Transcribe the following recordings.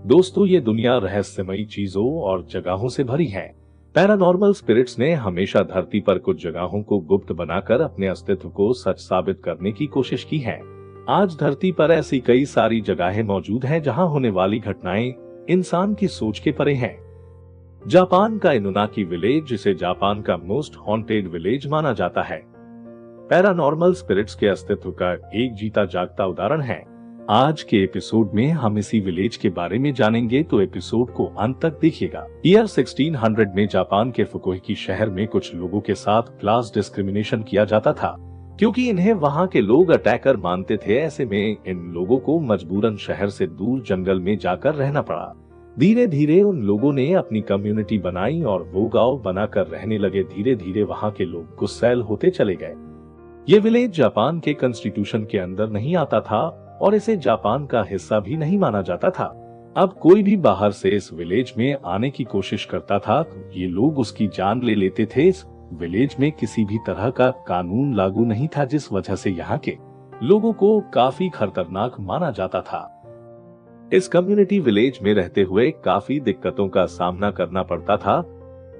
दोस्तों, ये दुनिया रहस्यमयी चीजों और जगहों से भरी है। पैरानॉर्मल स्पिरिट्स ने हमेशा धरती पर कुछ जगहों को गुप्त बनाकर अपने अस्तित्व को सच साबित करने की कोशिश की है। आज धरती पर ऐसी कई सारी जगहें मौजूद हैं जहां होने वाली घटनाएं इंसान की सोच के परे हैं। जापान का इनुनाकी विलेज, जिसे जापान का मोस्ट हॉन्टेड विलेज माना जाता है, पैरानॉर्मल स्पिरिट्स के अस्तित्व का एक जीता जागता उदाहरण है। आज के एपिसोड में हम इसी विलेज के बारे में जानेंगे, तो एपिसोड को अंत तक देखिएगा। ईयर 1600 में जापान के फुकुओका शहर में कुछ लोगों के साथ क्लास डिस्क्रिमिनेशन किया जाता था, क्योंकि इन्हें वहां के लोग अटैकर मानते थे। ऐसे में इन लोगों को मजबूरन शहर से दूर जंगल में जाकर रहना पड़ा। धीरे धीरे उन लोगों ने अपनी कम्युनिटी बनाई और वो गांव बनाकर रहने लगे। धीरे धीरे वहां के लोग गुस्सैल होते चले गए। ये विलेज जापान के कॉन्स्टिट्यूशन के अंदर नहीं आता था और इसे जापान का हिस्सा भी नहीं माना जाता था। अब कोई भी बाहर से इस विलेज में आने की कोशिश करता था तो ये लोग उसकी जान ले लेते थे। इस विलेज में किसी भी तरह का कानून लागू नहीं था, जिस वजह से यहाँ के लोगों को काफी खतरनाक माना जाता था। इस कम्युनिटी विलेज में रहते हुए काफी दिक्कतों का सामना करना पड़ता था।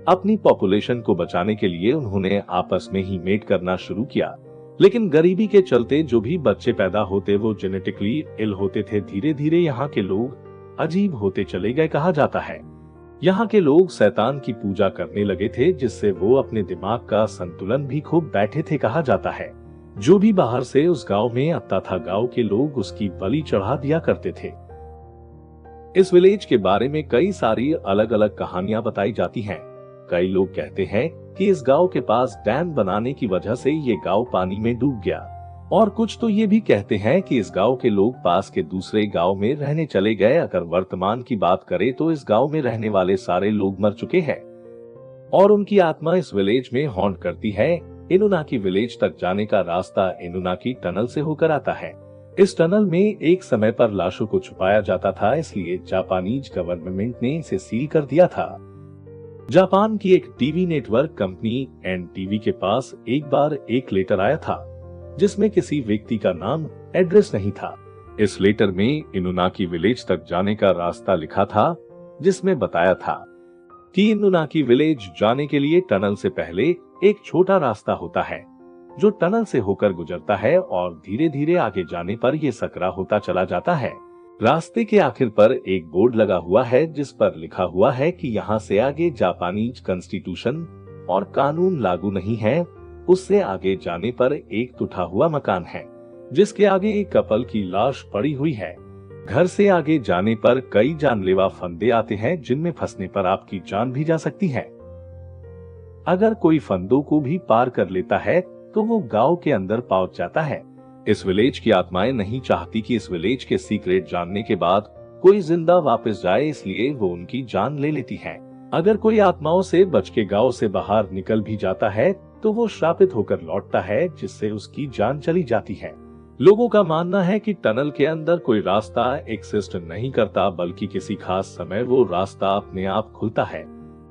अपनी पॉपुलेशन को बचाने के लिए उन्होंने आपस में ही मेट करना शुरू किया, लेकिन गरीबी के चलते जो भी बच्चे पैदा होते वो जेनेटिकली इल होते थे। धीरे धीरे यहाँ के लोग अजीब होते चले गए। कहा जाता है यहाँ के लोग शैतान की पूजा करने लगे थे, जिससे वो अपने दिमाग का संतुलन भी खो बैठे थे। कहा जाता है जो भी बाहर से उस गांव में आता था, गांव के लोग उसकी बलि चढ़ा दिया करते थे। इस विलेज के बारे में कई सारी अलग अलग कहानियां बताई जाती हैं। कई लोग कहते हैं कि इस गांव के पास डैम बनाने की वजह से ये गांव पानी में डूब गया, और कुछ तो ये भी कहते हैं कि इस गांव के लोग पास के दूसरे गांव में रहने चले गए। अगर वर्तमान की बात करें तो इस गांव में रहने वाले सारे लोग मर चुके हैं और उनकी आत्मा इस विलेज में हॉन्ट करती है। इनुनाकी विलेज तक जाने का रास्ता इनुनाकी टनल से होकर आता है। इस टनल में एक समय पर लाशों को छुपाया जाता था, इसलिए जापानीज गवर्नमेंट ने इसे सील कर दिया था। जापान की एक टीवी नेटवर्क कंपनी एनटीवी के पास एक बार एक लेटर आया था, जिसमें किसी व्यक्ति का नाम, एड्रेस नहीं था। इस लेटर में इनुनाकी विलेज तक जाने का रास्ता लिखा था, जिसमें बताया था कि इनुनाकी विलेज जाने के लिए टनल से पहले एक छोटा रास्ता होता है जो टनल से होकर गुजरता है, और धीरे धीरे आगे जाने पर यह सकरा होता चला जाता है। रास्ते के आखिर पर एक बोर्ड लगा हुआ है, जिस पर लिखा हुआ है कि यहाँ से आगे जापानीज कॉन्स्टिट्यूशन और कानून लागू नहीं है। उससे आगे जाने पर एक टूटा हुआ मकान है, जिसके आगे एक कपल की लाश पड़ी हुई है। घर से आगे जाने पर कई जानलेवा फंदे आते हैं, जिनमें फंसने पर आपकी जान भी जा सकती है। अगर कोई फंदों को भी पार कर लेता है तो वो गांव के अंदर पहुंच जाता है। इस विलेज की आत्माएं नहीं चाहती कि इस विलेज के सीक्रेट जानने के बाद कोई जिंदा वापस जाए, इसलिए वो उनकी जान ले लेती हैं। अगर कोई आत्माओं से बच के गांव से बाहर निकल भी जाता है तो वो श्रापित होकर लौटता है, जिससे उसकी जान चली जाती है। लोगों का मानना है कि टनल के अंदर कोई रास्ता एक्सिस्ट नहीं करता, बल्कि किसी खास समय वो रास्ता अपने आप खुलता है।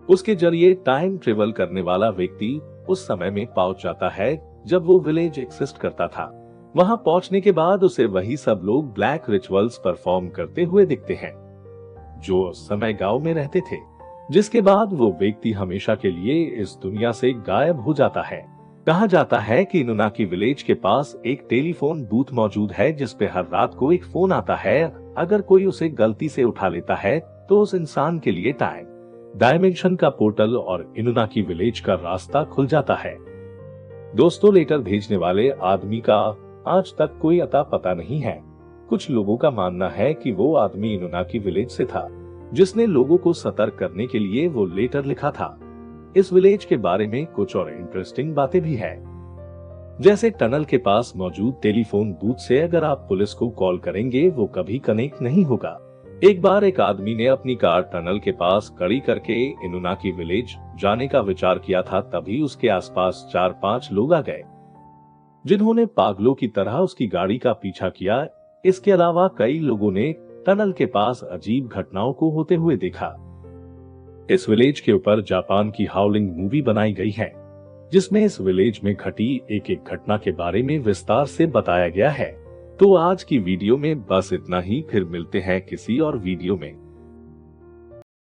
उसके जरिए टाइम ट्रेवल करने वाला व्यक्ति उस समय में पहुंच जाता है जब वो विलेज एक्सिस्ट करता था। वहां पहुंचने के बाद उसे वही सब लोग ब्लैक रिचुअल्स परफॉर्म करते हुए दिखते हैं जो उस समय गांव में रहते थे, जिसके बाद वो व्यक्ति हमेशा के लिए इस दुनिया से गायब हो जाता है। कहा जाता है कि इनुनाकी विलेज के पास एक टेलीफोन बूथ मौजूद है, जिसपे हर रात को एक फोन आता है। अगर कोई उसे गलती से उठा लेता है तो उस इंसान के लिए टाइम डायमेंशन का पोर्टल और इनुनाकी विलेज का रास्ता खुल जाता है। दोस्तों, लेटर भेजने वाले आदमी का आज तक कोई अता पता नहीं है। कुछ लोगों का मानना है कि वो आदमी इनुनाकी विलेज से था, जिसने लोगों को सतर्क करने के लिए वो लेटर लिखा था। इस विलेज के बारे में कुछ और इंटरेस्टिंग बातें भी है, जैसे टनल के पास मौजूद टेलीफोन बूथ से अगर आप पुलिस को कॉल करेंगे वो कभी कनेक्ट नहीं होगा। एक बार एक आदमी ने अपनी कार टनल के पास खड़ी करके इनुनाकी विलेज जाने का विचार किया था। तभी उसके आसपास 4-5 लोग आ गए, जिन्होंने पागलों की तरह उसकी गाड़ी का पीछा किया। इसके अलावा कई लोगों ने टनल के पास अजीब घटनाओं को होते हुए देखा। इस विलेज के ऊपर जापान की हाउलिंग मूवी बनाई गई है, जिसमें इस विलेज में घटी एक एक घटना के बारे में विस्तार से बताया गया है। तो आज की वीडियो में बस इतना ही, फिर मिलते हैं किसी और वीडियो में।